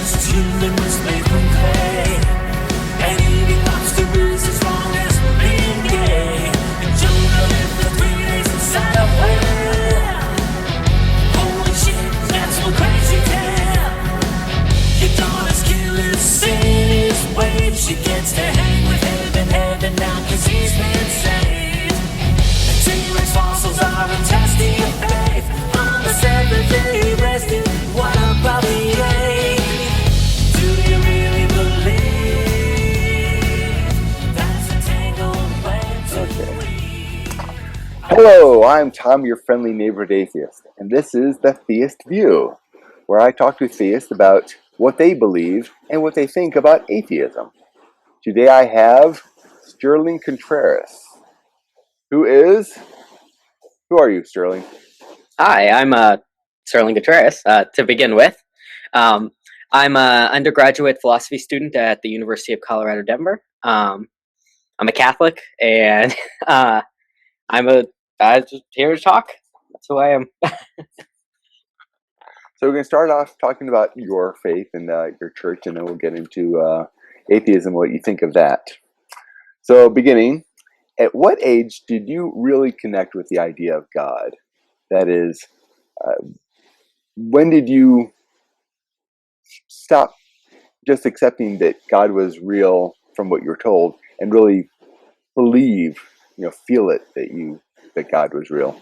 just humans made from clay. And eating lobsters as long as being gay. And Jonah lived for 3 days inside a whale. Holy shit, that's one crazy tale. Your daughter's killing sin is wave. She gets to hang with heaven now cause he's been saved. And T-Rex fossils are a test of your faith. On the seventh day resting, what about the eighth? Do you really believe that's a tangled web to weave? Hello, I'm Tom, your friendly neighborhood atheist, and this is the Theist View, where I talk to theists about what they believe and what they think about atheism. Today I have Sterling Contreras, who are you, Sterling? Hi, I'm Sterling Contreras, to begin with. I'm an undergraduate philosophy student at the University of Colorado, Denver. I'm a Catholic, and I'm just here to talk. That's who I am. So we're going to start off talking about your faith and your church, and then we'll get into atheism, what you think of that. So beginning, at what age did you really connect with the idea of God? That is, when did you stop just accepting that God was real from what you're told and really believe, feel it that God was real?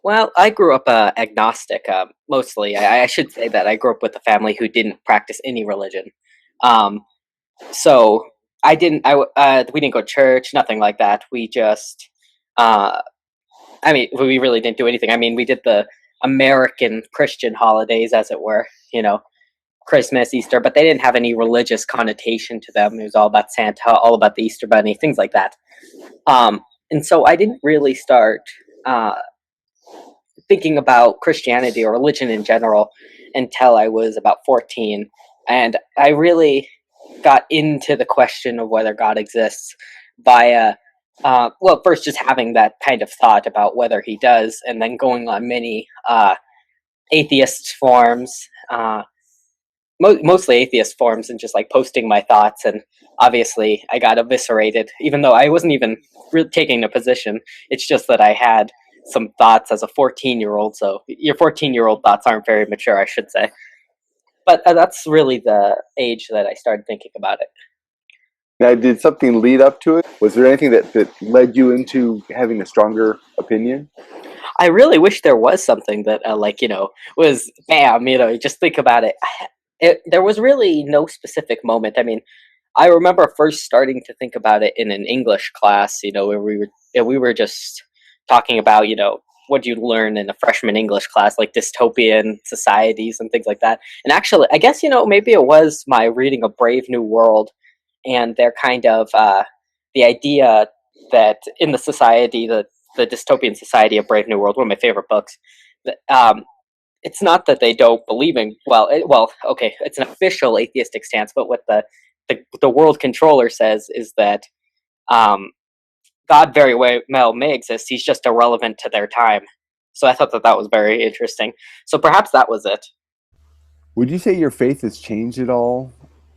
Well, I grew up agnostic, mostly. I should say that I grew up with a family who didn't practice any religion. So we didn't go to church, nothing like that. We just, we really didn't do anything. We did the American Christian holidays, as it were, Christmas, Easter, but they didn't have any religious connotation to them. It was all about Santa, all about the Easter Bunny, things like that. And so I didn't really start thinking about Christianity or religion in general until I was about 14. And I really got into the question of whether God exists via, first just having that kind of thought about whether he does, and then going on many atheist forums, mostly atheist forums, and just like posting my thoughts. And obviously I got eviscerated, even though I wasn't even really taking a position. It's just that I had some thoughts as a 14-year-old. So your 14-year-old thoughts aren't very mature, I should say. But that's really the age that I started thinking about it. Now, did something lead up to it? Was there anything that led you into having a stronger opinion? I really wish there was something that, was bam, just think about it. There was really no specific moment. I remember first starting to think about it in an English class, where we were just talking about, what you learn in a freshman English class, like dystopian societies and things like that. And actually, I guess, maybe it was my reading of Brave New World, and their kind of the idea that in the society, the dystopian society of Brave New World, one of my favorite books, it's not that they don't believe in, it's an official atheistic stance, but what the world controller says is that God very well may exist, he's just irrelevant to their time. So I thought that was very interesting. So perhaps that was it. Would you say your faith has changed at all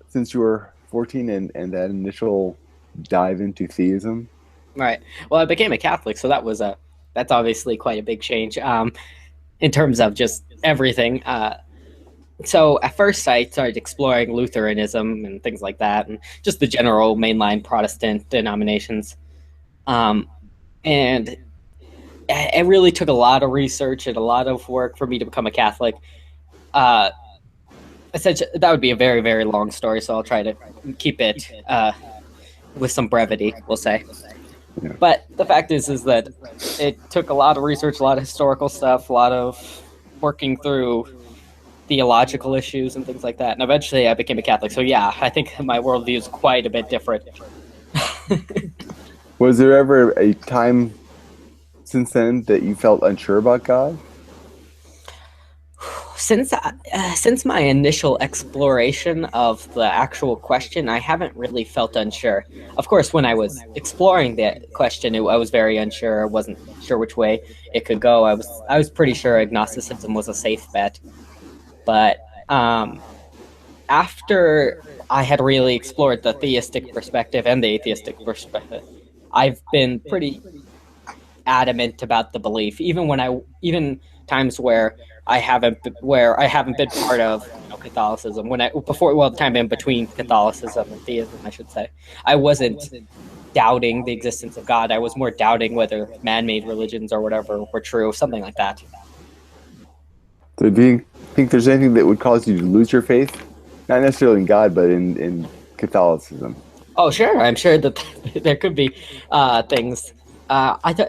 since you were 14 and that initial dive into theism? Right. Well, I became a Catholic, so that's obviously quite a big change in terms of just everything. So at first I started exploring Lutheranism and things like that, and just the general mainline Protestant denominations. And it really took a lot of research and a lot of work for me to become a Catholic. Essentially, that would be a very, very long story, so I'll try to keep it with some brevity, we'll say. Yeah. But the fact is that it took a lot of research, a lot of historical stuff, a lot of working through theological issues and things like that. And eventually I became a Catholic. So yeah, I think my worldview is quite a bit different. Was there ever a time since then that you felt unsure about God? Since my initial exploration of the actual question, I haven't really felt unsure. Of course, when I was exploring the question, I was very unsure. I wasn't sure which way it could go. I was pretty sure agnosticism was a safe bet. But after I had really explored the theistic perspective and the atheistic perspective, I've been pretty adamant about the belief, even times where I haven't been part of Catholicism. The time in between Catholicism and theism, I should say, I wasn't doubting the existence of God. I was more doubting whether man-made religions or whatever were true, something like that. So do you think there's anything that would cause you to lose your faith? Not necessarily in God, but in Catholicism. Oh, sure. I'm sure that there could be things. I've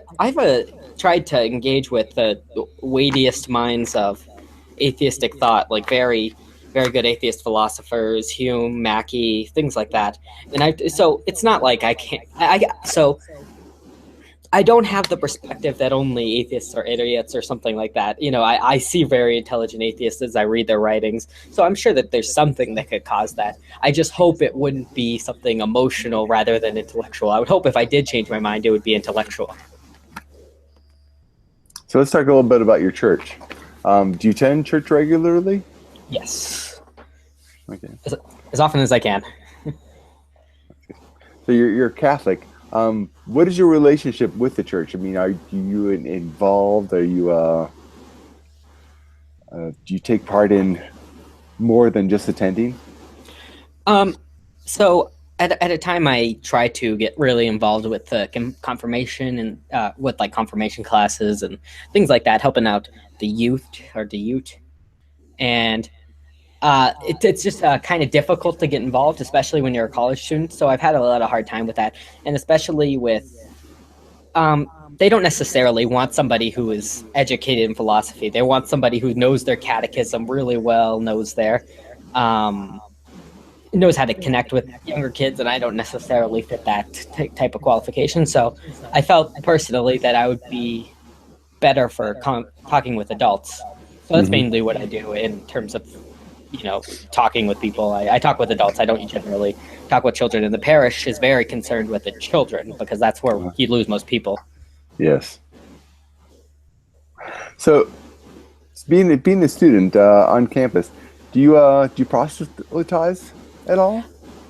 tried to engage with the weightiest minds of atheistic thought, like very, very good atheist philosophers, Hume, Mackey, things like that. So it's not like I can't. So I don't have the perspective that only atheists are idiots or something like that. I see very intelligent atheists as I read their writings, so I'm sure that there's something that could cause that. I just hope it wouldn't be something emotional rather than intellectual. I would hope if I did change my mind, it would be intellectual. So let's talk a little bit about your church. Do you attend church regularly? Yes. Okay. As often as I can. So you're Catholic. What is your relationship with the church? I mean, are you involved? Are you do you take part in more than just attending? So at a time, I try to get really involved with confirmation and with like confirmation classes and things like that, helping out the youth, and it's just kind of difficult to get involved, especially when you're a college student. So I've had a lot of hard time with that, and especially with they don't necessarily want somebody who is educated in philosophy. They want somebody who knows their catechism really well, knows how to connect with younger kids, and I don't necessarily fit that type of qualification. So I felt personally that I would be better for talking with adults. So that's mainly what I do in terms of talking with people. I talk with adults. I don't generally talk with children, and the parish is very concerned with the children because that's where you lose most people. Yes. So, being a student on campus, do you proselytize at all?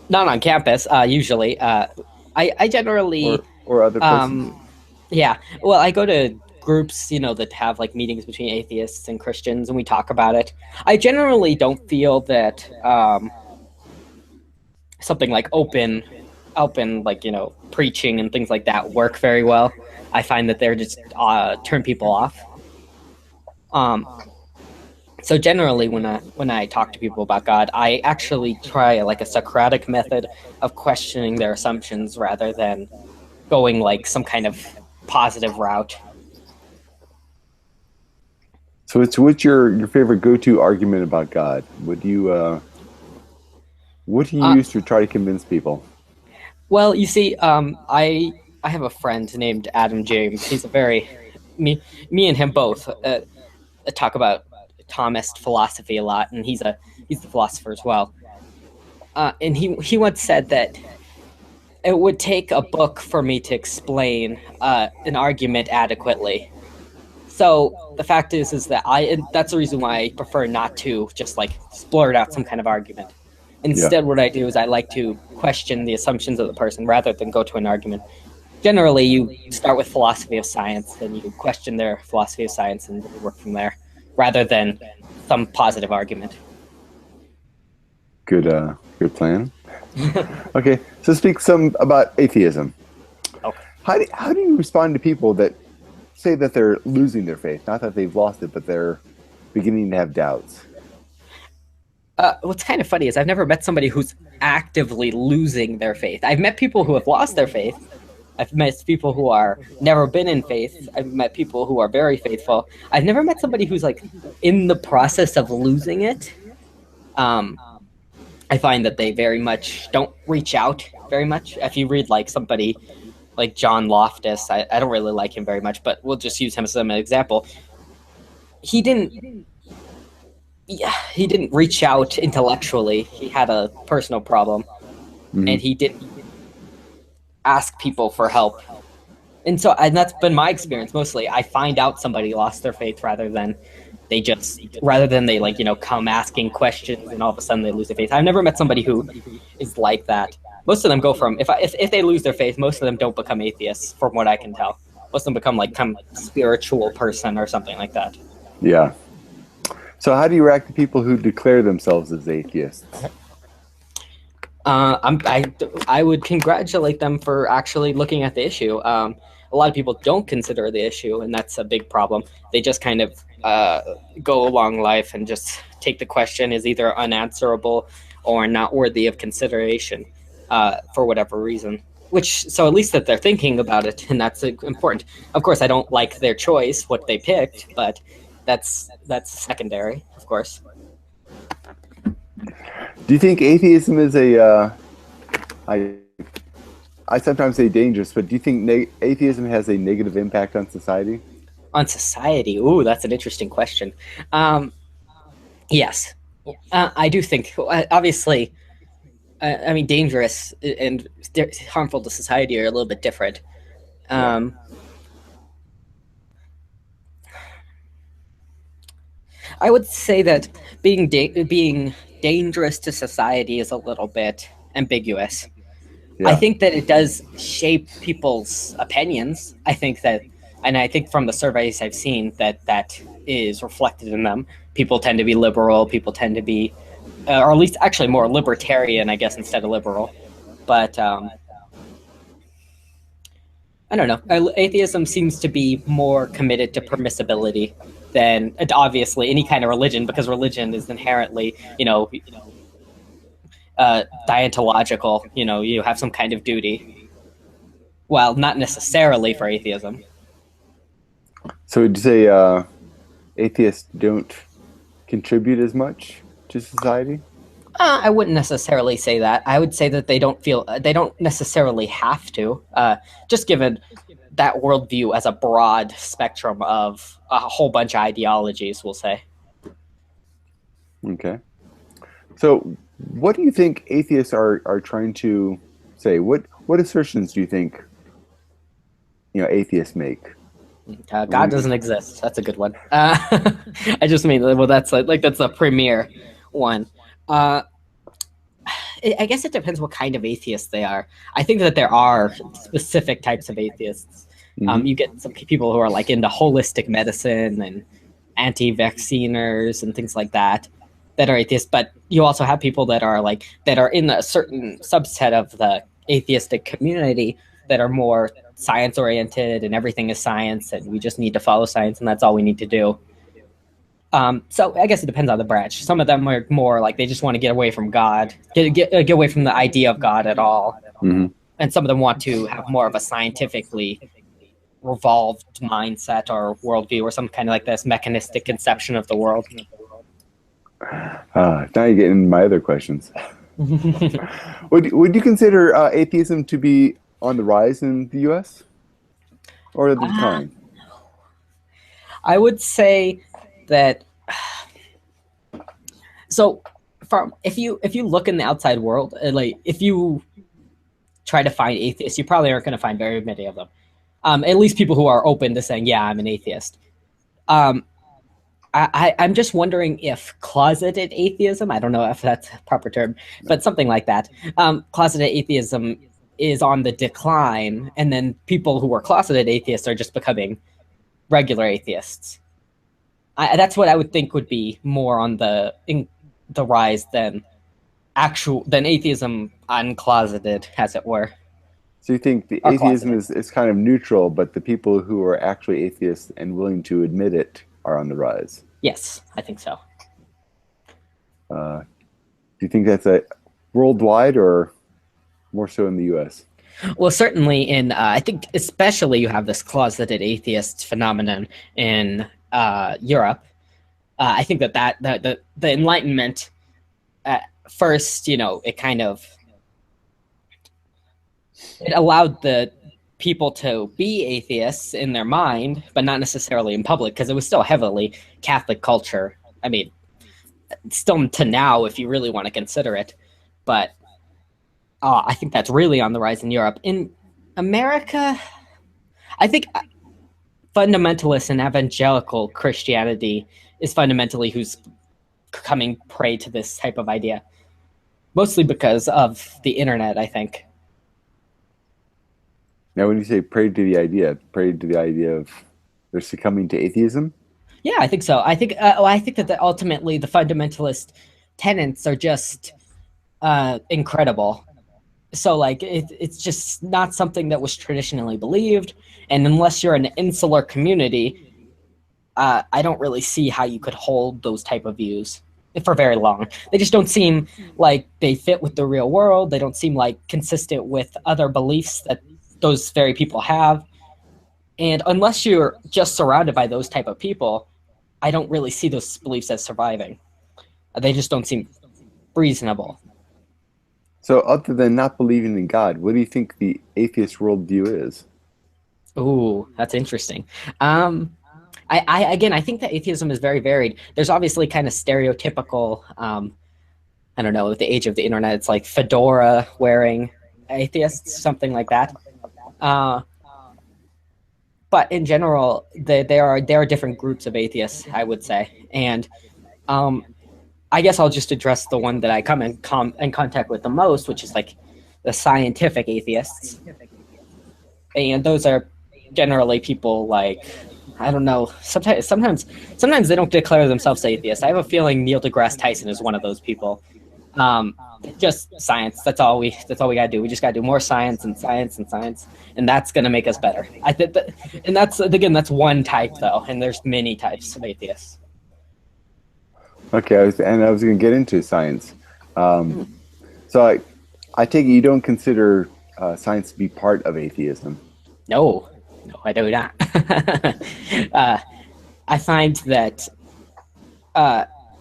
Not on campus, usually. I generally or other places? Yeah. Well, I go to groups, that have like meetings between atheists and Christians, and we talk about it. I generally don't feel that something like open, like preaching and things like that work very well. I find that they're just turn people off. So generally, when I talk to people about God, I actually try like a Socratic method of questioning their assumptions rather than going like some kind of positive route. So what's your favorite go-to argument about God? What do you use to try to convince people? Well, you see, I have a friend named Adam James. He's a very me and him both talk about Thomist philosophy a lot, and he's a philosopher as well. And he once said that it would take a book for me to explain an argument adequately. So the fact is that that's the reason why I prefer not to just like splurt out some kind of argument. Instead, what I do is I like to question the assumptions of the person rather than go to an argument. Generally, you start with philosophy of science, and you question their philosophy of science and work from there, rather than some positive argument. Good plan. Okay, so speak some about atheism. Okay. How do you respond to people that say that they're losing their faith? Not that they've lost it, but they're beginning to have doubts. What's kind of funny is I've never met somebody who's actively losing their faith. I've met people who have lost their faith. I've met people who are never been in faith. I've met people who are very faithful. I've never met somebody who's like in the process of losing it. I find that they very much don't reach out very much. If you read like somebody like John Loftus, I don't really like him very much, but we'll just use him as an example. He didn't reach out intellectually. He had a personal problem, and he didn't ask people for help. And that's been my experience mostly. I find out somebody lost their faith rather than they just, rather than they like, come asking questions and all of a sudden they lose their faith. I've never met somebody who is like that. Most of them go from, if they lose their faith, most of them don't become atheists, from what I can tell. Most of them become like some spiritual person or something like that. Yeah. So how do you react to people who declare themselves as atheists? I would congratulate them for actually looking at the issue. A lot of people don't consider the issue, and that's a big problem. They just kind of go along life and just take the question as either unanswerable or not worthy of consideration for whatever reason. So at least that they're thinking about it, and that's important. Of course, I don't like their choice, what they picked, but that's secondary, of course. Do you think atheism is I sometimes say dangerous, but do you think atheism has a negative impact on society? On society? Ooh, that's an interesting question. Yes. I do think, obviously, I mean, dangerous and harmful to society are a little bit different. I would say that being dangerous to society is a little bit ambiguous. Yeah. I think that it does shape people's opinions. I think from the surveys I've seen that is reflected in them. People tend to be liberal. People tend to be, or at least actually more libertarian, I guess, instead of liberal. But I don't know. Atheism seems to be more committed to permissibility than obviously any kind of religion, because religion is inherently, deontological. You have some kind of duty. Well, not necessarily for atheism. So would you say atheists don't contribute as much to society? I wouldn't necessarily say that. I would say that they don't necessarily have to, just given that worldview as a broad spectrum of a whole bunch of ideologies, we'll say. Okay. So what do you think atheists are trying to say? What assertions do you think atheists make? God doesn't exist. That's a good one. I just mean, well, that's like that's a premier one. I guess it depends what kind of atheists they are. I think that there are specific types of atheists. You get some people who are like into holistic medicine and anti-vacciners and things like that are atheists. But you also have people that are in a certain subset of the atheistic community that are more science oriented, and everything is science, and we just need to follow science, and that's all we need to do. So I guess it depends on the branch. Some of them are more like they just want to get away from God, get away from the idea of God at all. Mm-hmm. And some of them want to have more of a scientifically revolved mindset or worldview, or some kind of like this mechanistic conception of the world. Now you get into my other questions. Would you consider atheism to be on the rise in the U.S. or at the decline? I would say that. So, if you look in the outside world, like if you try to find atheists, you probably aren't going to find very many of them. At least people who are open to saying, "Yeah, I'm an atheist." I'm just wondering if closeted atheism, I don't know if that's a proper term, but something like that. Closeted atheism is on the decline, and then people who are closeted atheists are just becoming regular atheists. That's what I would think would be more on the rise than atheism uncloseted, as it were. So you think the atheism is kind of neutral, but the people who are actually atheists and willing to admit it are on the rise? Yes, I think so. Do you think that's a worldwide or more so in the U.S.? Well, certainly I think especially you have this closeted atheist phenomenon in Europe. I think that the Enlightenment at first, it kind of it allowed the people to be atheists in their mind, but not necessarily in public, because it was still heavily Catholic culture. I mean, still to now, if you really want to consider it, but I think that's really on the rise in Europe. In America, I think fundamentalist and evangelical Christianity is fundamentally who's coming prey to this type of idea. Mostly because of the internet, I think. Now, when you say prey to the idea of they're succumbing to atheism? Yeah, I think so. I think that ultimately the fundamentalist tenets are just incredible. So like it's just not something that was traditionally believed, and unless you're an insular community, I don't really see how you could hold those type of views for very long. They just don't seem like they fit with the real world. They don't seem like consistent with other beliefs that those very people have. And unless you're just surrounded by those type of people, I don't really see those beliefs as surviving. They just don't seem reasonable. So, other than not believing in God, what do you think the atheist worldview is? Ooh, that's interesting. I think that atheism is very varied. There's obviously kind of stereotypical. I don't know. At the age of the internet, it's like fedora wearing atheists, something like that. Uh, but in general, there are different groups of atheists, I would say, and um, I guess I'll just address the one that I come in contact with the most, which is like the scientific atheists, and those are generally people like I don't know. Sometimes they don't declare themselves atheists. I have a feeling Neil deGrasse Tyson is one of those people. Um, just science. That's all we gotta do. We just gotta do more science and science and science, and that's gonna make us better. I think that, and that's one type though, and there's many types of atheists. Okay, I was going to get into science. So, I take it you don't consider science to be part of atheism. No, no, I do not. uh, I find that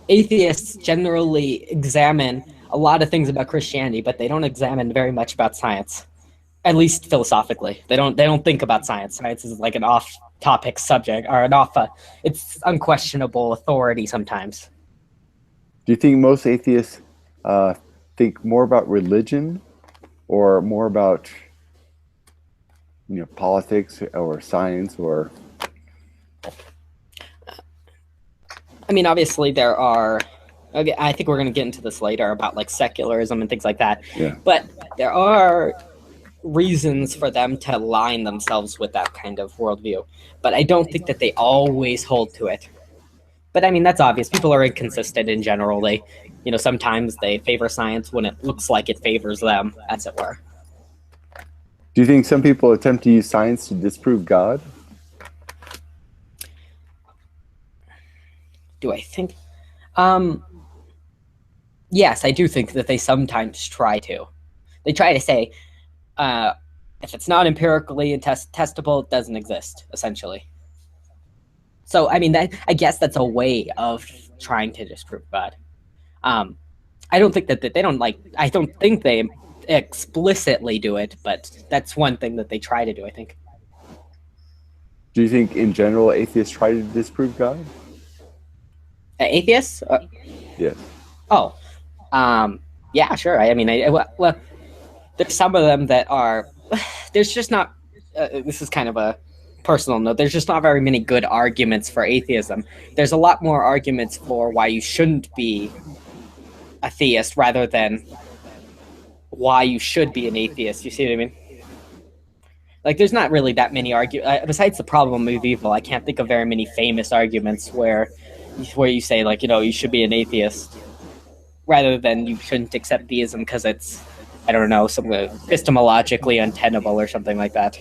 atheists generally examine a lot of things about Christianity, but they don't examine very much about science. At least philosophically, they don't think about science. Science is like an off-topic subject or an off. It's unquestionable authority sometimes. Do you think most atheists think more about religion or more about politics or science or? I mean, obviously there are. Okay, I think we're going to get into this later about like secularism and things like that. Yeah. But there are reasons for them to align themselves with that kind of worldview. But I don't think that they always hold to it. But I mean, that's obvious. People are inconsistent in general. Sometimes they favor science when it looks like it favors them, as it were. Do you think some people attempt to use science to disprove God? Do I think? Yes, I do think that they sometimes try to. They try to say, if it's not empirically testable, it doesn't exist, essentially. So, I mean, I guess that's a way of trying to disprove God. I don't think that they don't like. I don't think they explicitly do it, but that's one thing that they try to do. I think. Do you think, in general, atheists try to disprove God? Atheists? Yes. Oh, yeah, sure. I mean, well, there's some of them that are. There's just not. This is kind of a personal note. There's just not very many good arguments for atheism. There's a lot more arguments for why you shouldn't be a theist rather than why you should be an atheist. You see what I mean? Like, there's not really that many besides the problem of evil, I can't think of very many famous arguments where you say, like, you should be an atheist rather than you shouldn't accept theism because it's, I don't know, some epistemologically untenable or something like that.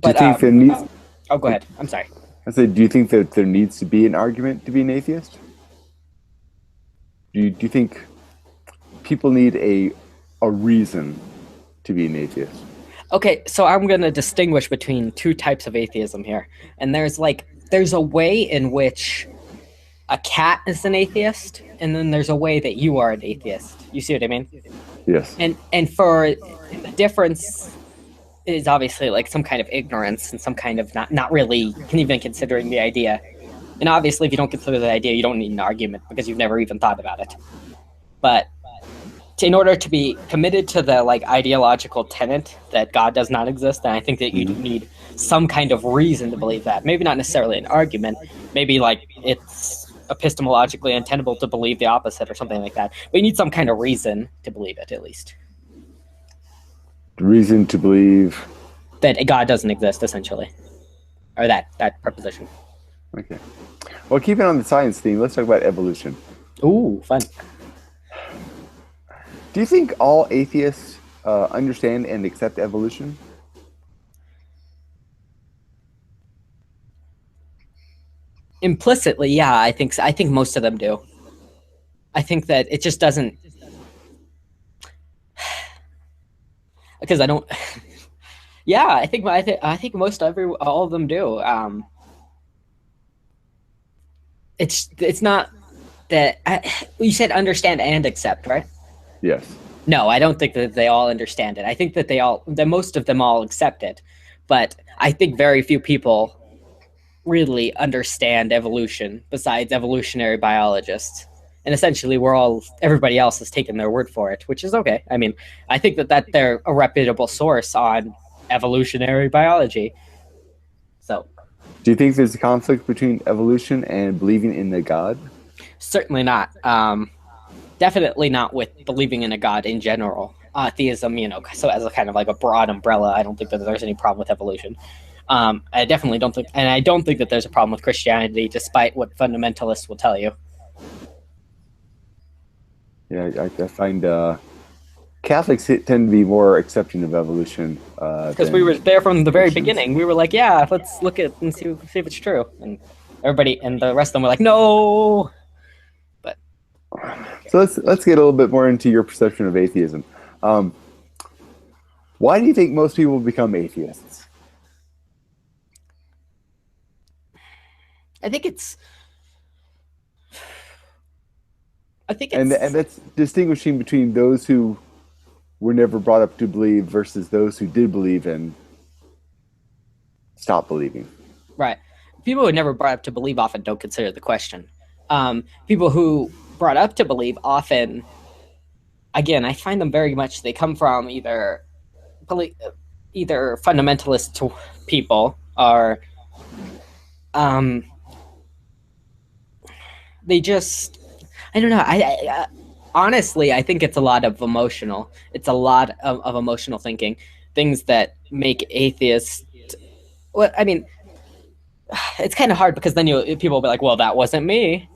Do you think there needs? Oh, go ahead. I'm sorry. I said, do you think that there needs to be an argument to be an atheist? Do you think people need a reason to be an atheist? Okay, so I'm going to distinguish between two types of atheism here. And there's a way in which a cat is an atheist, and then there's a way that you are an atheist. You see what I mean? Yes. And for the difference is obviously like some kind of ignorance and some kind of not really even considering the idea. And obviously, if you don't consider the idea, you don't need an argument because you've never even thought about it. But in order to be committed to the like ideological tenet that God does not exist, then I think that you do need some kind of reason to believe that. Maybe not necessarily an argument. Maybe like it's epistemologically untenable to believe the opposite or something like that. But you need some kind of reason to believe it, at least. Reason to believe. That God doesn't exist, essentially. Or that preposition. Okay. Well, keeping on the science theme, let's talk about evolution. Ooh, fun. Do you think all atheists understand and accept evolution? Implicitly, yeah, I think so. I think most of them do. I think that it just doesn't, because I don't. Yeah, I think all of them do. It's not that you said understand and accept, right? Yes. No, I don't think that they all understand it. I think that most of them all accept it, but I think very few people really understand evolution besides evolutionary biologists. And essentially, everybody else has taken their word for it, which is okay. I mean, I think that they're a reputable source on evolutionary biology. So, Do you think there's a conflict between evolution and believing in a God? certainly not. Definitely not with believing in a God in general. Theism, so as a kind of like a broad umbrella, I don't think that there's any problem with evolution. I definitely don't think, and I don't think that there's a problem with Christianity, despite what fundamentalists will tell you. Yeah, I find Catholics tend to be more accepting of evolution. Because we were there from the very beginning. We were like, yeah, let's look at and see if it's true. And everybody and the rest of them were like, no. But So let's get a little bit more into your perception of atheism. Why do you think most people become atheists? I think it's And that's distinguishing between those who were never brought up to believe versus those who did believe and stopped believing. right. People who are never brought up to believe often don't consider the question. People who brought up to believe often, again, I find them very much, they come from either fundamentalist people or they just, I don't know. I honestly, I think it's a lot of emotional. It's a lot of emotional thinking, things that make atheists. Well, I mean, it's kind of hard because then people will be like, "Well, that wasn't me,"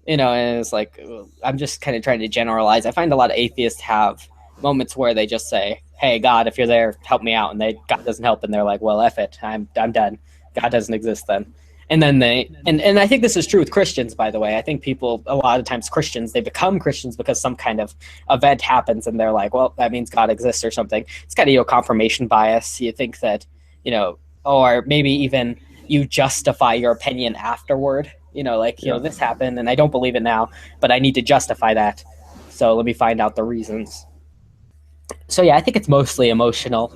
and it's like I'm just kind of trying to generalize. I find a lot of atheists have moments where they just say, "Hey, God, if you're there, help me out," and God doesn't help, and they're like, "Well, F it, I'm done. God doesn't exist then." And then and I think this is true with Christians, by the way. I think people, a lot of times Christians, they become Christians because some kind of event happens and they're like, well, that means God exists or something. It's kind of, confirmation bias. You think that, or maybe even you justify your opinion afterward, this happened and I don't believe it now, but I need to justify that. So let me find out the reasons. So yeah, I think it's mostly emotional.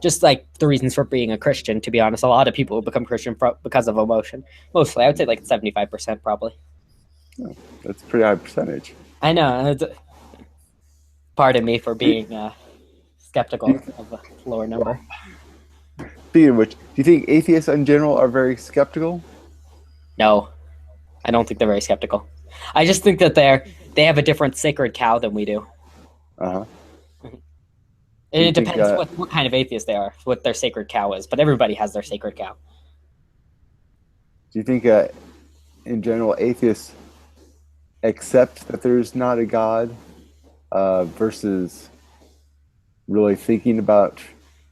Just like the reasons for being a Christian, to be honest. A lot of people become Christian because of emotion. Mostly, I would say like 75% probably. Oh, that's a pretty high percentage. I know. Pardon me for being skeptical of a lower number. Speaking of which, do you think atheists in general are very skeptical? No, I don't think they're very skeptical. I just think that they have a different sacred cow than we do. Uh-huh. And it depends what kind of atheist they are, what their sacred cow is. But everybody has their sacred cow. Do you think, in general, atheists accept that there's not a God versus really thinking about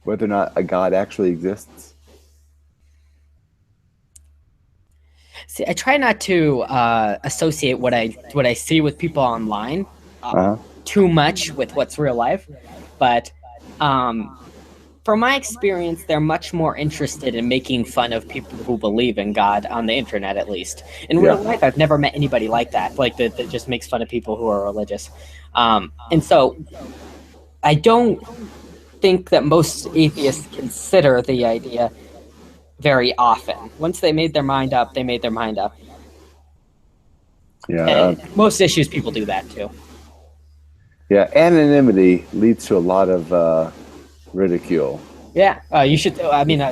whether or not a God actually exists? See, I try not to associate what I see with people online too much with what's real life, but from my experience, they're much more interested in making fun of people who believe in God on the internet, at least. In real life, I've never met anybody like that, that just makes fun of people who are religious. And so I don't think that most atheists consider the idea very often. Once they made their mind up, they made their mind up. Yeah. And most issues, people do that too. Yeah, anonymity leads to a lot of ridicule. Yeah, you should. I mean,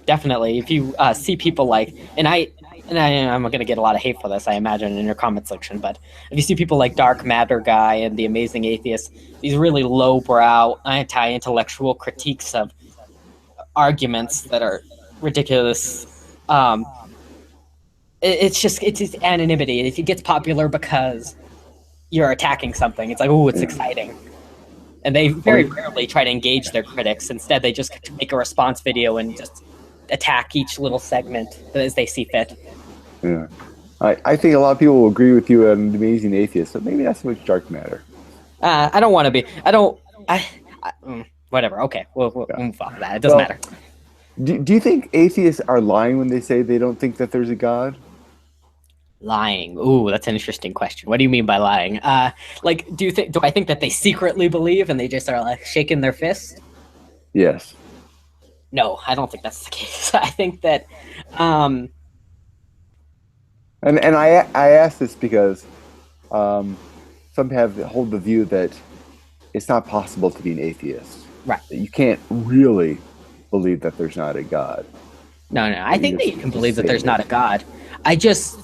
definitely. If you see people like, I'm going to get a lot of hate for this, I imagine, in your comment section. But if you see people like Dark Matter Guy and the Amazing Atheist, these really lowbrow, anti-intellectual critiques of arguments that are ridiculous. Um, it's just anonymity. If it gets popular because you're attacking something, it's like, oh, it's Yeah. exciting. And they Well, very rarely try to engage their critics. Instead, they just make a response video and just attack each little segment as they see fit. yeah. I think a lot of people will agree with you on Amazing Atheist, but maybe not so much Dark Matter. I don't want to be. I don't. Whatever. Okay, we'll Yeah. move off of that. It doesn't Well, matter. do you think atheists are lying when they say they don't think that there's a God? Lying. Ooh, that's an interesting question. What do you mean by lying? Like, do I think that they secretly believe and they just are like shaking their fist? Yes. No, I don't think that's the case. I think that, um, And I ask this because um, some hold the view that it's not possible to be an atheist. right. That you can't really believe that there's not a God. No, no. I You think that just you can believe that say there's not a it. God. I just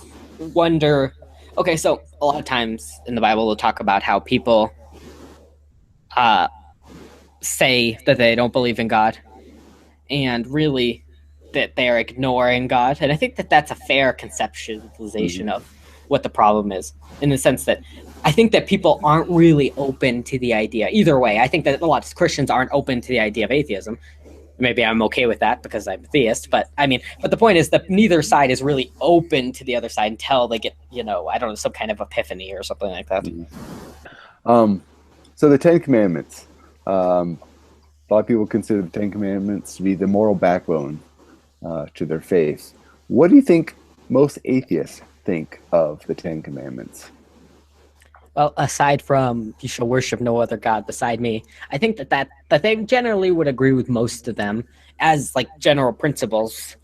wonder. Okay, so a lot of times in the Bible, we'll talk about how people uh, say that they don't believe in God, and really that they're ignoring God. And I think that that's a fair conceptualization Mhm. of what the problem is, in the sense that I think that people aren't really open to the idea. Either way, I think that a lot of Christians aren't open to the idea of atheism. Maybe I'm okay with that because I'm a theist, but I mean, but the point is that neither side is really open to the other side until they get, I don't know, some kind of epiphany or something like that. Um, so the Ten Commandments. A lot of people consider the Ten Commandments to be the moral backbone to their faith. What do you think most atheists think of the Ten Commandments? Well, aside from you shall worship no other god beside me, I think that they generally would agree with most of them as like general principles.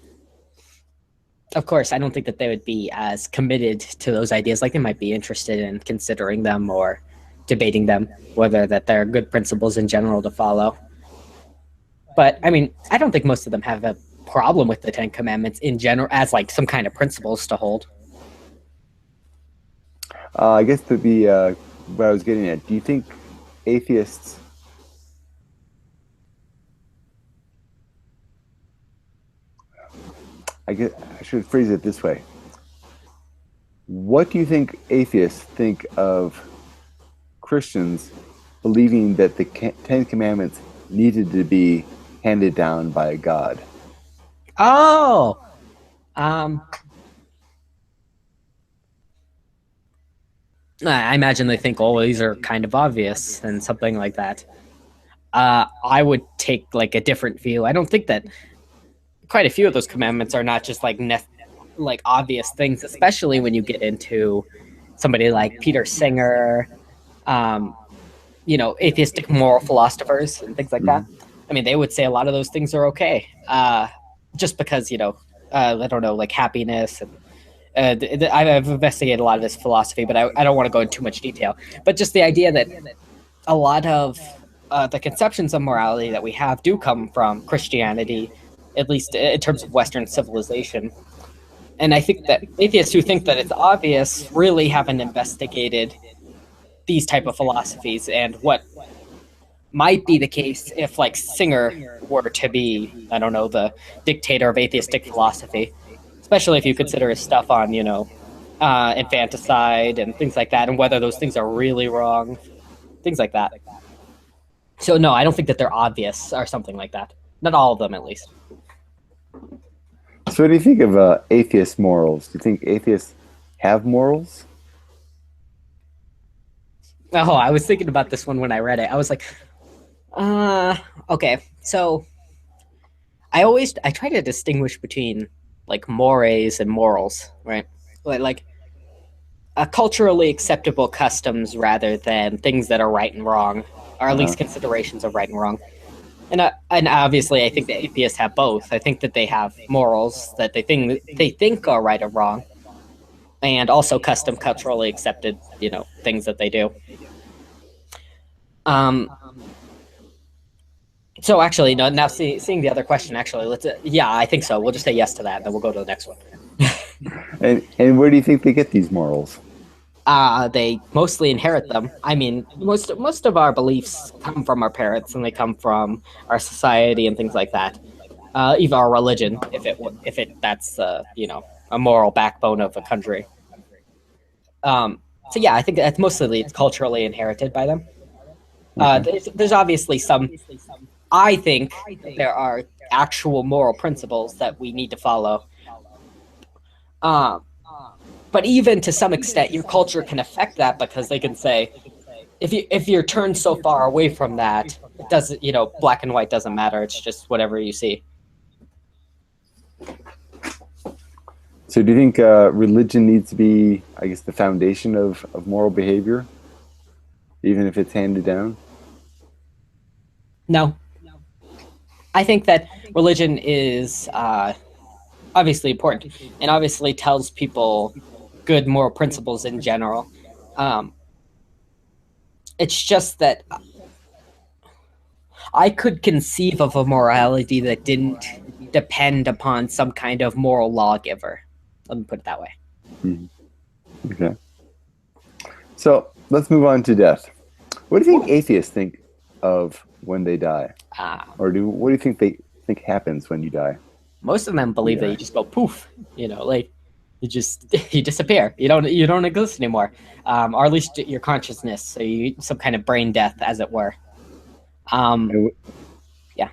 Of course, I don't think that they would be as committed to those ideas. Like they might be interested in considering them or debating them, whether that they're good principles in general to follow. But I mean, I don't think most of them have a problem with the Ten Commandments in general as like some kind of principles to hold. I guess what I was getting at. Do you think atheists? I guess I should phrase it this way. What do you think atheists think of Christians believing that the Ten Commandments needed to be handed down by God? Oh, um, I imagine they think, oh, these are kind of obvious and something like that. I would take like a different view. I don't think that quite a few of those commandments are not just like like obvious things, especially when you get into somebody like Peter Singer, um, atheistic moral philosophers and things like that. Mhm. I mean, they would say a lot of those things are okay, just because I don't know, like happiness and. I've investigated a lot of this philosophy, but I don't want to go into too much detail. But just the idea that a lot of the conceptions of morality that we have do come from Christianity, at least in terms of Western civilization. And I think that atheists who think that it's obvious really haven't investigated these type of philosophies and what might be the case if like Singer were to be, I don't know, the dictator of atheistic philosophy, especially if you consider his stuff on, infanticide and things like that, and whether those things are really wrong, things like that. So no, I don't think that they're obvious or something like that. Not all of them, at least. So, what do you think of atheist morals? Do you think atheists have morals? Oh, I was thinking about this one when I read it. I was like, uh, okay. So I try to distinguish between like mores and morals, right? Like culturally acceptable customs rather than things that are right and wrong, or at Uh, least considerations of right and wrong. And obviously, I think that atheists have both. I think that they have morals that they think are right or wrong, and also custom culturally accepted, things that they do. Um, So actually, no. Now, seeing the other question, actually, let's. Yeah, I think so. We'll just say yes to that, and then we'll go to the next one. And where do you think they get these morals? They mostly inherit them. I mean, most of our beliefs come from our parents, and they come from our society and things like that. Even our religion, if it that's a moral backbone of a country. So yeah, I think that's mostly it's culturally inherited by them. Okay. There's obviously some. I think there are actual moral principles that we need to follow. Um, but even to some extent, your culture can affect that because they can say if you're turned so far away from that, it doesn't black and white doesn't matter. It's just whatever you see. So do you think religion needs to be, I guess, the foundation of moral behavior, even if it's handed down? No, I think that religion is obviously important and obviously tells people good moral principles in general. Um, it's just that I could conceive of a morality that didn't depend upon some kind of moral lawgiver. Let me put it that way. Mhm. Okay. So let's move on to death. What do you think atheists think of when they die? Uh, Or what do you think they think happens when you die? Most of them believe that Yeah. you just go poof, like you just you disappear. You don't exist anymore, or at least your consciousness. So you some kind of brain death, as it were. Um, And, yeah,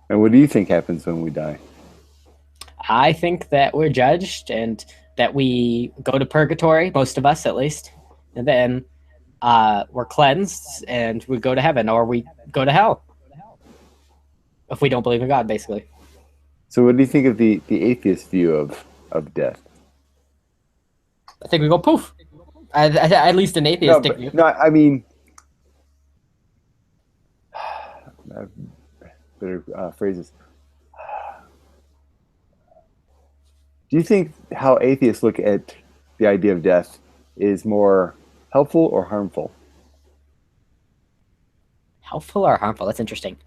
and what do you think happens when we die? I think that we're judged and that we go to purgatory. Most of us, at least, and then we're cleansed and we go to heaven, or we go to hell if we don't believe in God, basically. So what do you think of the atheist view of death? I think we go poof. At least an No, atheistic view. but no, I mean, better phrases. Do you think how atheists look at the idea of death is more helpful or harmful? Helpful or harmful? That's interesting.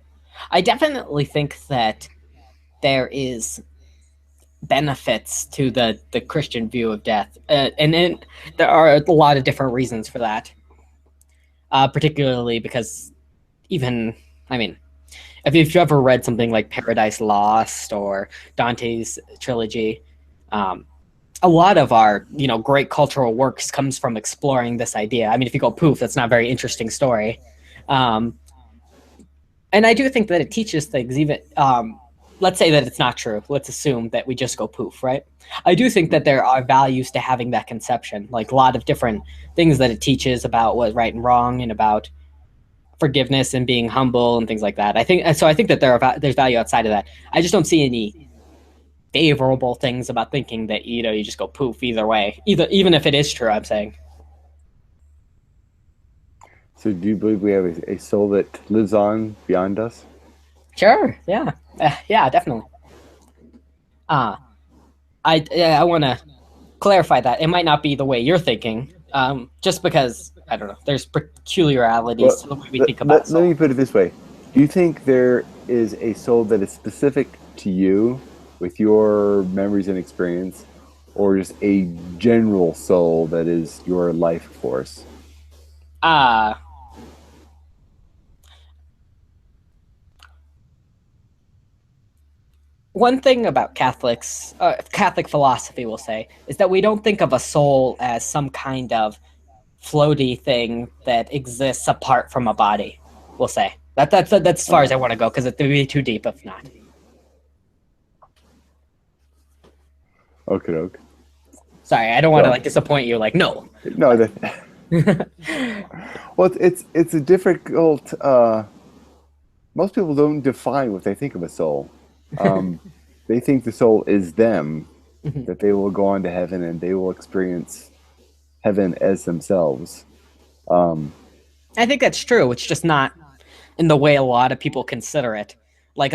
I definitely think that there is benefits to the Christian view of death, and then there are a lot of different reasons for that. Particularly because even, I mean, if you've ever read something like Paradise Lost or Dante's trilogy, um, a lot of our great cultural works comes from exploring this idea. I mean, if you go poof, that's not a very interesting story. Um, and I do think that it teaches things. Even let's say that it's not true. Let's assume that we just go poof, right? I do think that there are values to having that conception, like a lot of different things that it teaches about what's right and wrong, and about forgiveness and being humble and things like that. I think so. I think that there's value outside of that. I just don't see any favorable things about thinking that you just go poof either way. Even if it is true, I'm saying. So do you believe we have a soul that lives on beyond us? Sure. Yeah. Yeah. Definitely. Uh I want to clarify that it might not be the way you're thinking. Just because I don't know. There's peculiarities Well, to the way we think about let me soul. put it this way. Do you think there is a soul that is specific to you with your memories and experience, or just a general soul that is your life force? Uh One thing about Catholic philosophy, will say, is that we don't think of a soul as some kind of floaty thing that exists apart from a body. We'll say that's as far as I want to go because it would be too deep if not. Okay, okay. Sorry, I don't want to Well, disappoint you. Like no. no, well, it's a difficult. Most people don't define what they think of a soul. Um, they think the soul is them, that they will go on to heaven and they will experience heaven as themselves. Um, I think that's true. It's just not in the way a lot of people consider it. Like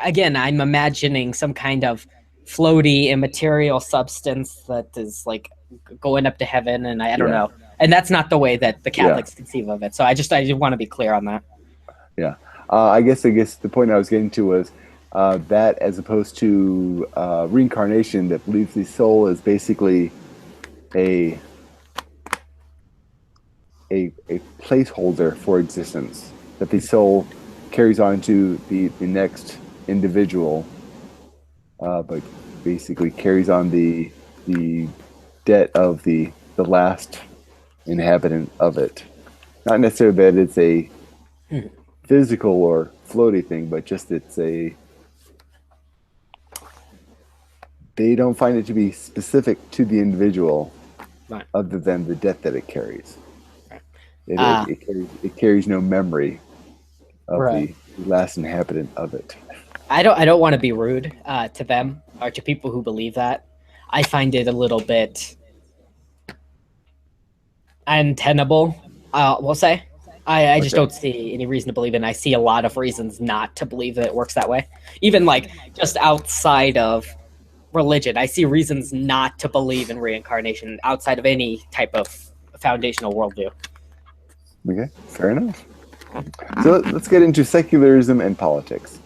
again, I'm imagining some kind of floaty immaterial substance that is like going up to heaven, and I don't yeah, know. And that's not the way that the yeah, Catholics conceive of it. So I just want to be clear on that. yeah. I guess the point I was getting to was that as opposed to reincarnation, that believes the soul is basically a a placeholder for existence. That the soul carries on to the next individual, but basically carries on the debt of the last inhabitant of it. Not necessarily that it's a Hmm. physical or floaty thing, but just it's a they don't find it to be specific to the individual Right. other than the debt that it carries. It, it, Uh, it carries no memory of right. the last inhabitant of it. I don't want to be rude to them or to people who believe that. I find it a little bit untenable. We'll say. I just Okay. don't see any reason to believe it. And I see a lot of reasons not to believe that it works that way. Even like just outside of religion, I see reasons not to believe in reincarnation outside of any type of foundational worldview. Okay. Fair enough. So let's get into secularism and politics.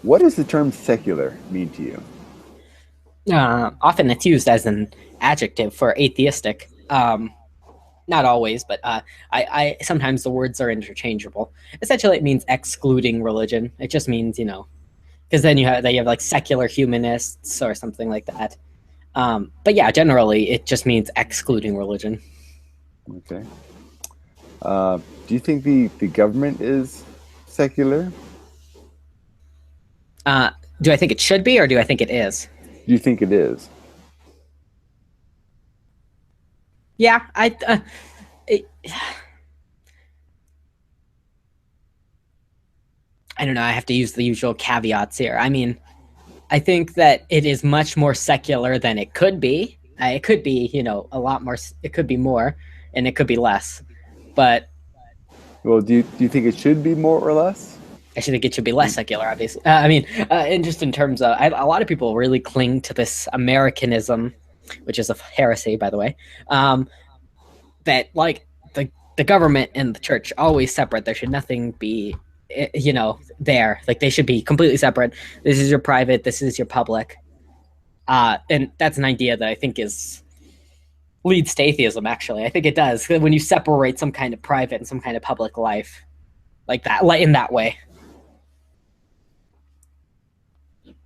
What does the term secular mean to you? Often it's used as an adjective for atheistic. Not always, but I sometimes the words are interchangeable. Essentially, it means excluding religion. It just means because then you have like secular humanists or something like that. But yeah, generally it just means excluding religion. Okay. Do you think the government is secular? Uh, do I think it should be, or do I think it is? Do you think it is? Yeah, it, I don't know. I have to use the usual caveats here. I mean, I think that it is much more secular than it could be. It could be, a lot more. It could be more, and it could be less. But Well, do you think it should be more or less? I should think it should be less secular, obviously. And just in terms of, a lot of people really cling to this Americanism, which is a heresy, by the way. That like the government and the church always separate. There should nothing be, there. Like they should be completely separate. This is your private. This is your public. And that's an idea that I think is leads to atheism. Actually, I think it does when you separate some kind of private and some kind of public life like that, like in that way.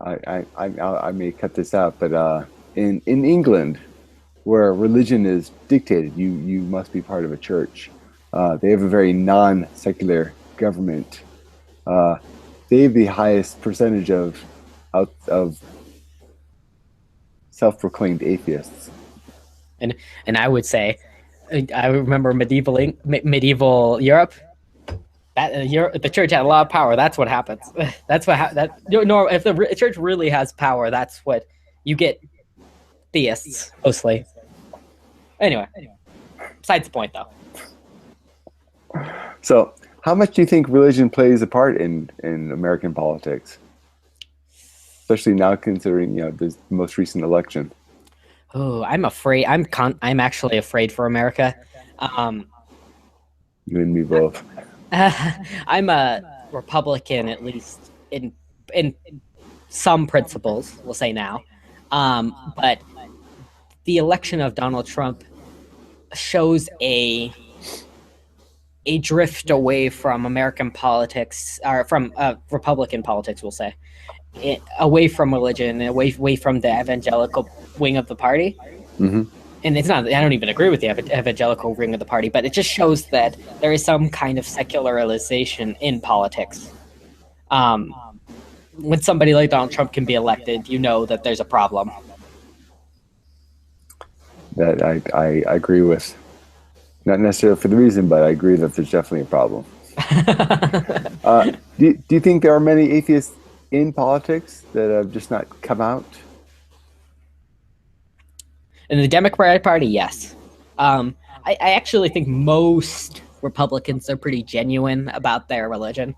I may cut this out, but in England, where religion is dictated, you must be part of a church. They have a very non-secular government. They have the highest percentage of self-proclaimed atheists. And I would say, I remember medieval Europe. The church had a lot of power. That's what happens. That's what that if the church really has power, that's what you get. Theists mostly. Anyway, besides the point though. So, how much do you think religion plays a part in American politics, especially now considering the most recent election? Oh, I'm afraid. I'm actually afraid for America. Um, You and me both. I'm a Republican, at least in some principles. We'll say now, but the election of Donald Trump shows a drift away from American politics, or from Republican politics. We'll say away from religion, away from the evangelical wing of the party. Hmm. And it's not, I don't even agree with the evangelical wing of the party, but it just shows that there is some kind of secularization in politics. When somebody like Donald Trump can be elected, you know that there's a problem. That I agree with. Not necessarily for the reason, but I agree that there's definitely a problem. Do you think there are many atheists in politics that have just not come out? In the Democratic Party, yes. I actually think most Republicans are pretty genuine about their religion.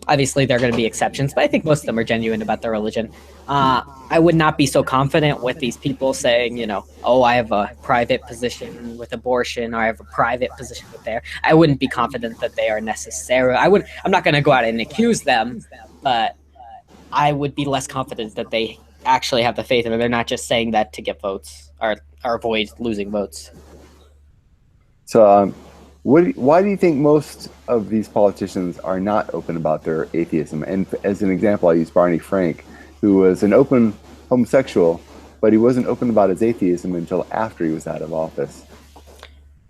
Obviously, there are going to be exceptions, but I think most of them are genuine about their religion. I would not be so confident with these people saying, oh, I have a private position with abortion, or I have a private position with there. I wouldn't be confident that they are necessary. I'm not going to go out and accuse them, but I would be less confident that they actually have the faith in it. They're not just saying that to get votes or avoid losing votes. So, why do you think most of these politicians are not open about their atheism? And as an example, I use Barney Frank, who was an open homosexual, but he wasn't open about his atheism until after he was out of office.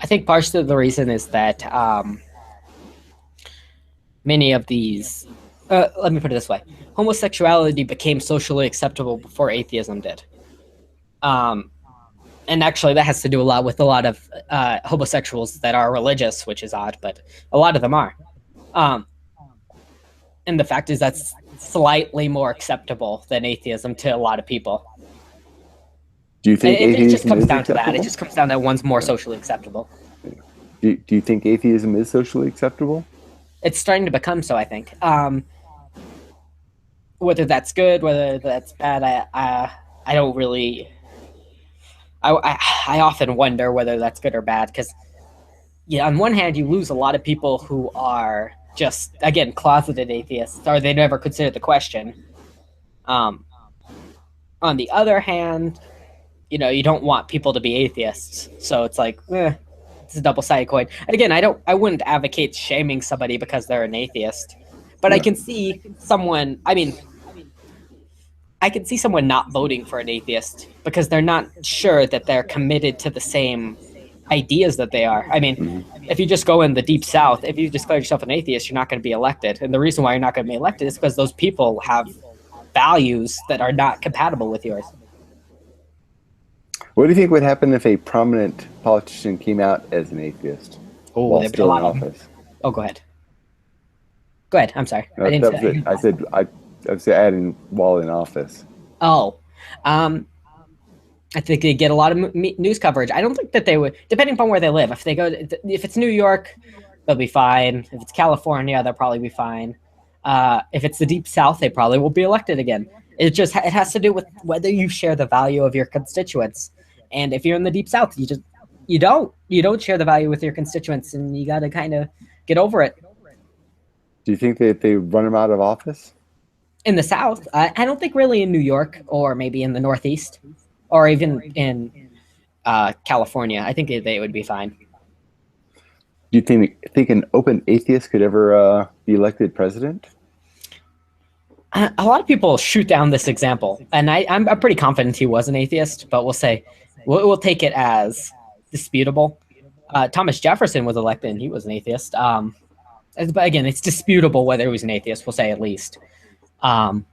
I think part of the reason is that many of these, let me put it this way, homosexuality became socially acceptable before atheism did. And actually, that has to do a lot with a lot of homosexuals that are religious, which is odd, but a lot of them are. And the fact is that's slightly more acceptable than atheism to a lot of people. Do you think it just comes down acceptable? to that. It just comes down to one's more socially acceptable. Do you think atheism is socially acceptable? It's starting to become so, I think. Whether that's good, whether that's bad, I don't really. I often wonder whether that's good or bad because, on one hand, you lose a lot of people who are just, again, closeted atheists, or they never considered the question. On the other hand, you don't want people to be atheists, so it's like, it's a double-sided coin. And again, I wouldn't advocate shaming somebody because they're an atheist, but I can see someone. I can see someone not voting for an atheist because they're not sure that they're committed to the same ideas that they are. I mean, if you just go in the deep south, if you declare yourself an atheist, you're not going to be elected. And the reason why you're not going to be elected is because those people have values that are not compatible with yours. What do you think would happen if a prominent politician came out as an atheist while there'd be a still in lot of them. office? Oh, go ahead. Go ahead. I'm sorry. I didn't That was it. I was adding while in office. Oh, I think they get a lot of news coverage. I don't think that they would, depending upon where they live. If it's New York, they'll be fine. If it's California, they'll probably be fine. If it's the deep south, they probably will be elected again. It has to do with whether you share the value of your constituents. And if you're in the deep south, you don't share the value with your constituents, and you got to kind of get over it. Do you think that they run him out of office? In the South, I don't think really in New York or maybe in the Northeast or even in California. I think they would be fine. Do you think an open atheist could ever be elected president? A lot of people shoot down this example, and I'm pretty confident he was an atheist, but we'll take it as disputable. Thomas Jefferson was elected, and he was an atheist. But again, it's disputable whether he was an atheist, we'll say at least. So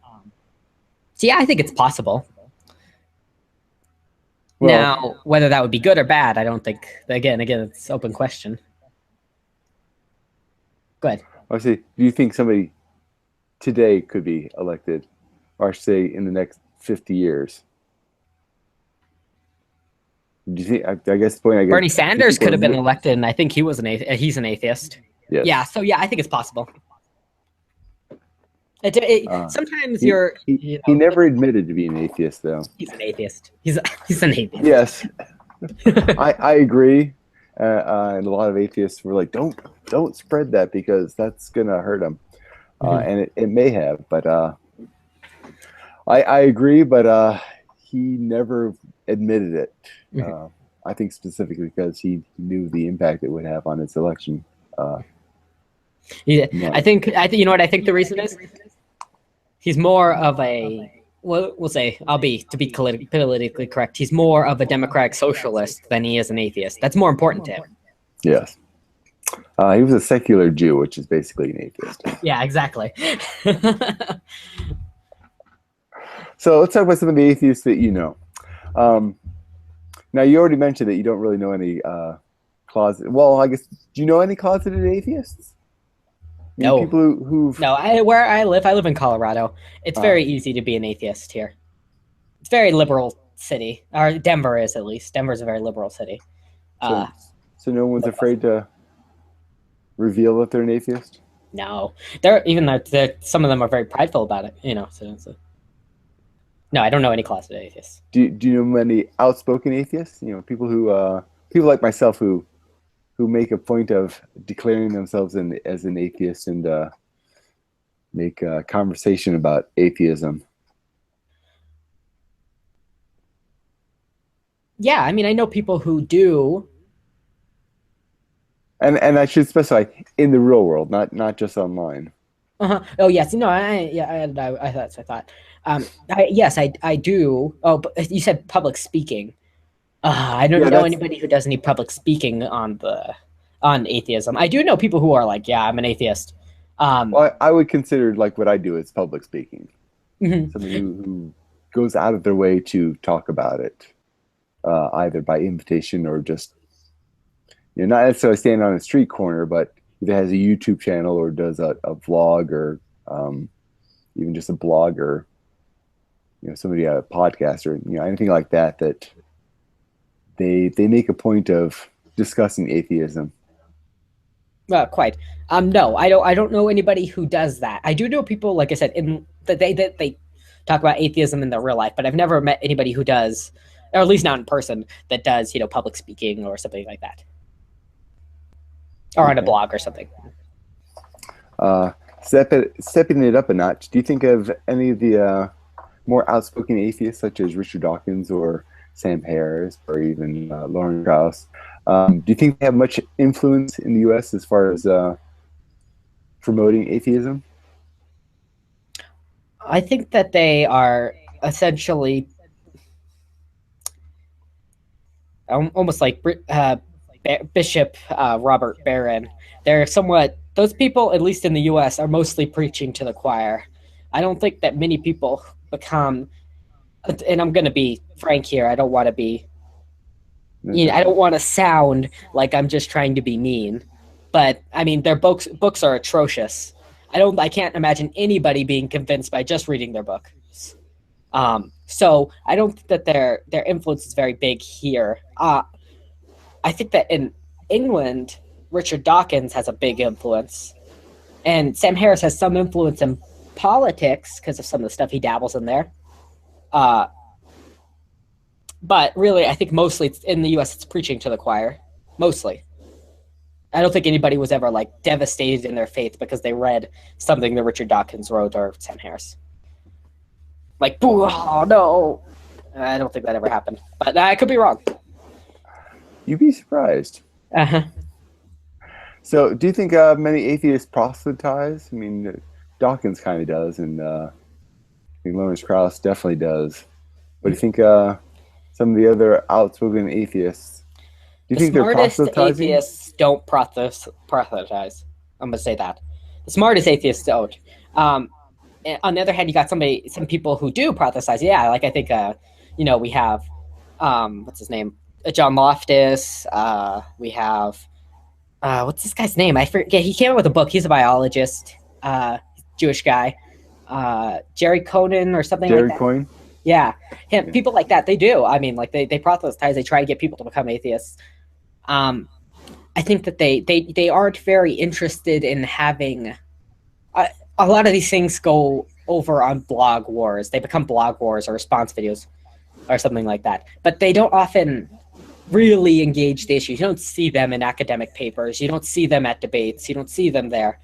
yeah, I think it's possible. Well, now, whether that would be good or bad, I don't think. Again, it's an open question. Go ahead. I say, do you think somebody today could be elected, or say in the next 50 years? Do you think? I guess the point. Bernie Sanders could have been elected, and I think he was he's an atheist. Yes. Yeah. So yeah, I think it's possible. Sometimes he never admitted to being an atheist, though. He's an atheist. He's an atheist. Yes, I agree. And a lot of atheists were like, "Don't spread that because that's gonna hurt him," and it may have. But I agree. But he never admitted it. I think specifically because he knew the impact it would have on his election. Yeah, I think you know what I think the reason is. He's more of a, we'll say, to be politically correct, he's more of a democratic socialist than he is an atheist. That's more important to him. Yes. He was a secular Jew, which is basically an atheist. Yeah, exactly. So let's talk about some of the atheists that you know. Now, you already mentioned that you don't really know any closet. Well, I guess, do you know any closeted atheists? No. People who've... No, where I live in Colorado. It's very easy to be an atheist here. It's a very liberal city, or Denver is at least. Denver's a very liberal city. So no one's afraid to reveal that they're an atheist? No, they're even though some of them are very prideful about it. So no, I don't know any closeted atheists. Do you know many outspoken atheists? People like myself who make a point of declaring themselves as an atheist and make a conversation about atheism. Yeah, I mean, I know people who do. And I should specify in the real world, not just online. Oh yes, no, I thought. I thought. Yes, I do. Oh, but you said public speaking. I don't Yeah, know that's anybody who does any public speaking on atheism. I do know people who are like, yeah, I'm an atheist. Um, well, I would consider like what I do as public speaking. mhm. Somebody who goes out of their way to talk about it, either by invitation or just not necessarily standing on a street corner, but either has a YouTube channel or does a vlog or even just a blog or somebody a podcast or anything like that that they make a point of discussing atheism. Quite. No, I don't know anybody who does that. I do know people, like I said, in that they talk about atheism in their real life, but I've never met anybody who does, or at least not in person, that does public speaking or something like that, or on a Okay. blog or something. Stepping it up a notch, do you think of any of the more outspoken atheists such as Richard Dawkins or Sam Harris or even Lauren Krauss? Do you think they have much influence in the U.S. as far as promoting atheism? I think that they are essentially almost like Bishop Robert Barron. They're somewhat, those people, at least in the U.S., are mostly preaching to the choir. I don't think that many people become, and I'm going to be frank here. I don't want to be, I don't want to sound like I'm just trying to be mean, but I mean their books are atrocious. I can't imagine anybody being convinced by just reading their book. So I don't think that their influence is very big here. I think that in England, Richard Dawkins has a big influence, and Sam Harris has some influence in politics because of some of the stuff he dabbles in there. Uh, but really, I think mostly it's, in the U.S. it's preaching to the choir. Mostly, I don't think anybody was ever like devastated in their faith because they read something that Richard Dawkins wrote or Sam Harris. Like, oh no, I don't think that ever happened, but I could be wrong. You'd be surprised. Uh-huh. So, do you think many atheists proselytize? I mean, Dawkins kind of does, and I think Lawrence Krauss definitely does. But do you think some of the other outspoken atheists, do you The think they're smartest proselytizing? atheists don't proselytize. I'm gonna say that. The smartest atheists don't. And on the other hand, you got some people who do proselytize. Yeah, like I think, we have, what's his name? John Loftus. We have, what's this guy's name? I forget. He came out with a book. He's a biologist, Jewish guy. Jerry Conan or something Jared like that. Coyne? Yeah, him. Yeah. People like that. They do. I mean, like they proselytize. They try to get people to become atheists. I think that they aren't very interested in having. A lot of these things go over on blog wars. They become blog wars or response videos or something like that. But they don't often really engage the issues. You don't see them in academic papers. You don't see them at debates. You don't see them there.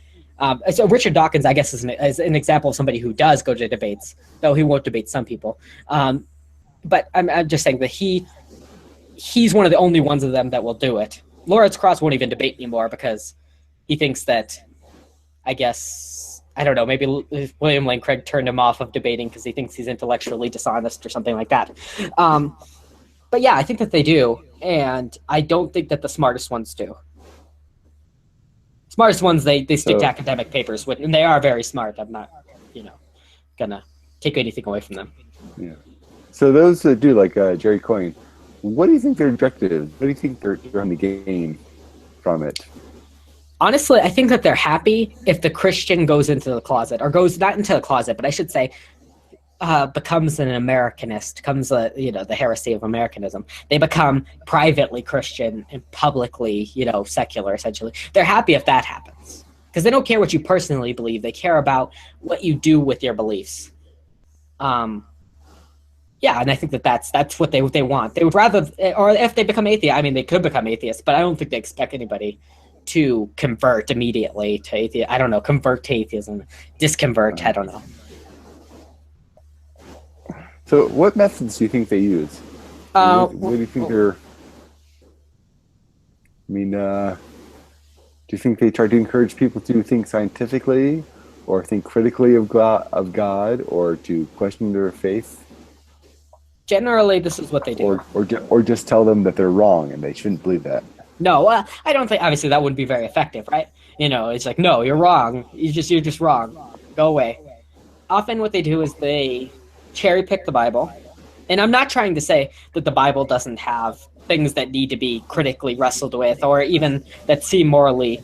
So Richard Dawkins, I guess, is an example of somebody who does go to debates, though he won't debate some people. But I'm just saying that he's one of the only ones of them that will do it. Lawrence Krauss won't even debate anymore because he thinks that, I guess, I don't know, maybe William Lane Craig turned him off of debating because he thinks he's intellectually dishonest or something like that. But yeah, I think that they do, and I don't think that the smartest ones do. Smartest ones, they stick to academic papers, and they are very smart. I'm not, gonna take anything away from them. Yeah. So those that do, like Jerry Coyne, what do you think their objective is? What do you think they're trying to gain from it? Honestly, I think that they're happy if the Christian goes into the closet, or goes not into the closet, but I should say becomes an Americanist, becomes the heresy of Americanism. They become privately Christian and publicly, secular, essentially. They're happy if that happens. because they don't care what you personally believe. They care about what you do with your beliefs. Yeah, and I think that's what they want. They would rather, or if they become atheist, I mean, they could become atheists, but I don't think they expect anybody to convert immediately to atheism. I don't know, convert to atheism, disconvert. I don't know. So, what methods do you think they use? What do you think they're? I mean, do you think they try to encourage people to think scientifically, or think critically of God, or to question their faith? Generally, this is what they do. Or just tell them that they're wrong and they shouldn't believe that. No, I don't think. Obviously, that wouldn't be very effective, right? It's like, no, you're wrong. You're just wrong. Go away. Often, what they do is they cherry pick the Bible, and I'm not trying to say that the Bible doesn't have things that need to be critically wrestled with, or even that seem morally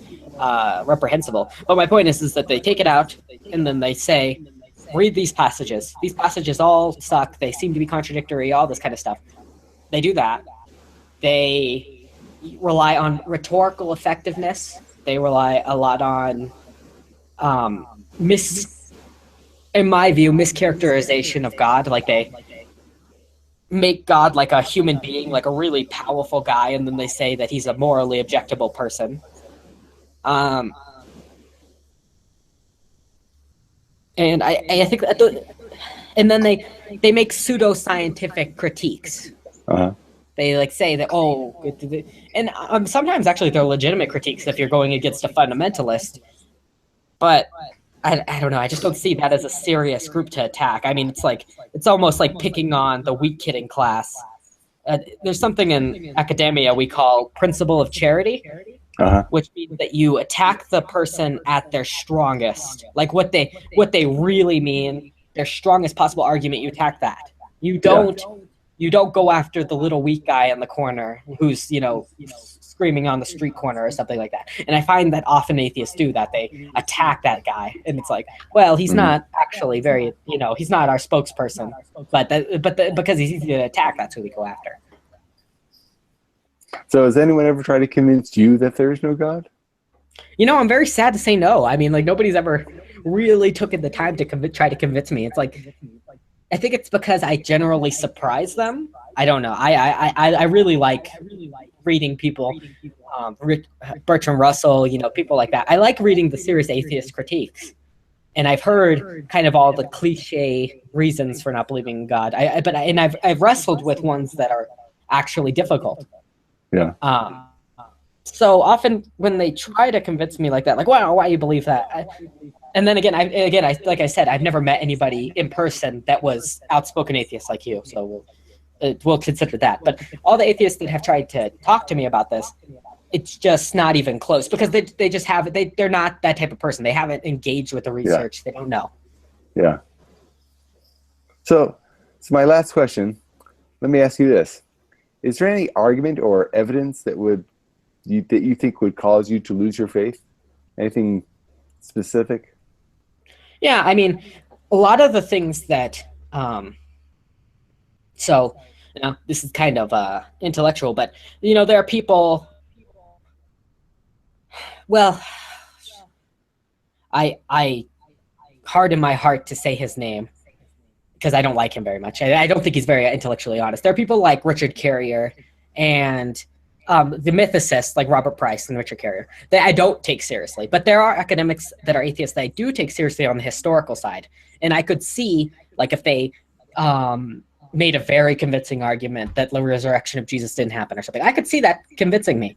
reprehensible. But my point is that they take it out, and then they say, read these passages. These passages all suck. They seem to be contradictory, all this kind of stuff. They do that. They rely on rhetorical effectiveness. They rely a lot on, in my view, mischaracterization of God. Like, they make God like a human being, like a really powerful guy, and then they say that he's a morally objectable person. And I think that and then they make pseudo-scientific critiques. Uh-huh. They say that, and sometimes actually they're legitimate critiques if you're going against a fundamentalist. But I don't know. I just don't see that as a serious group to attack. I mean, it's almost like picking on the weak kid in class. There's something in academia we call principle of charity. Uh-huh. Which means that you attack the person at their strongest, like what they really mean, their strongest possible argument. You attack that. You don't go after the little weak guy in the corner who's screaming on the street corner or something like that. And I find that often atheists do that. They attack that guy, and it's like, well, he's not actually very, he's not our spokesperson, but because he's easy to attack, that's who we go after. So has anyone ever tried to convince you that there is no God? I'm very sad to say no. I mean, nobody's ever really taken the time to try to convince me. It's like, I think it's because I generally surprise them. I don't know. I really like reading people, Bertrand Russell, people like that. I like reading the serious atheist critiques. And I've heard kind of all the cliche reasons for not believing in God. I've wrestled with ones that are actually difficult. Yeah. So often when they try to convince me like that, like, wow, why you believe that? And then again, like I said, I've never met anybody in person that was outspoken atheist like you. So we'll consider that. But all the atheists that have tried to talk to me about this, it's just not even close because they just haven't. They're not that type of person. They haven't engaged with the research. Yeah. They don't know. Yeah. So my last question. Let me ask you this. Is there any argument or evidence that you think would cause you to lose your faith? Anything specific? Yeah, I mean, a lot of the things that this is kind of intellectual, but there are people. Well, I harden my heart to say his name, because I don't like him very much. I don't think he's very intellectually honest. There are people like Richard Carrier and the mythicists like Robert Price and Richard Carrier that I don't take seriously. But there are academics that are atheists that I do take seriously on the historical side. And I could see, like, if they made a very convincing argument that the resurrection of Jesus didn't happen or something, I could see that convincing me,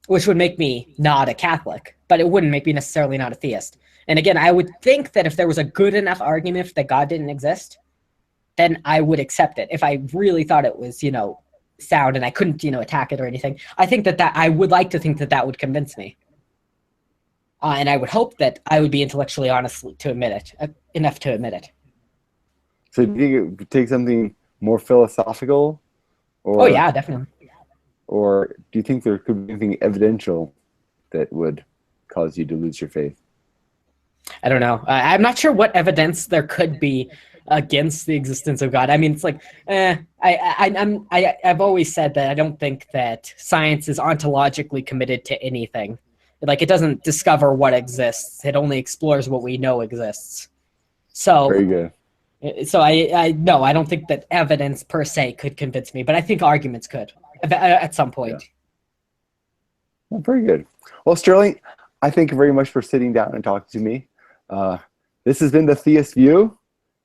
which would make me not a Catholic, but it wouldn't make me necessarily not a theist. And again, I would think that if there was a good enough argument that God didn't exist, then I would accept it. If I really thought it was, sound and I couldn't, attack it or anything, I think that I would like to think that would convince me. And I would hope that I would be intellectually honest to admit it, enough to admit it. So do you think it would take something more philosophical? Oh, yeah, definitely. Or do you think there could be anything evidential that would cause you to lose your faith? I don't know. I'm not sure what evidence there could be against the existence of God. I mean, it's like, I've always said that I don't think that science is ontologically committed to anything. Like, it doesn't discover what exists. It only explores what we know exists. So, Very good. I no, I don't think that evidence per se could convince me, but I think arguments could at some point. Well, very good. Well, Sterling, I thank you very much for sitting down and talking to me. This has been the Theist View,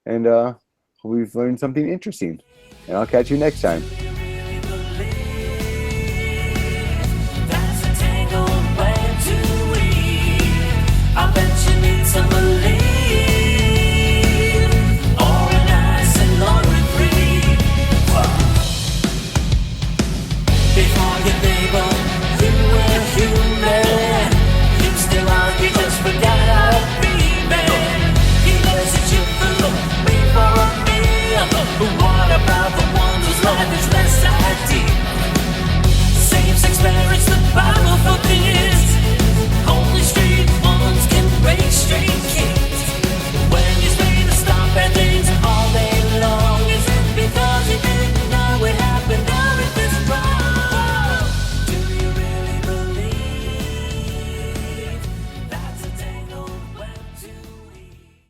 and we've learned something interesting. And I'll catch you next time.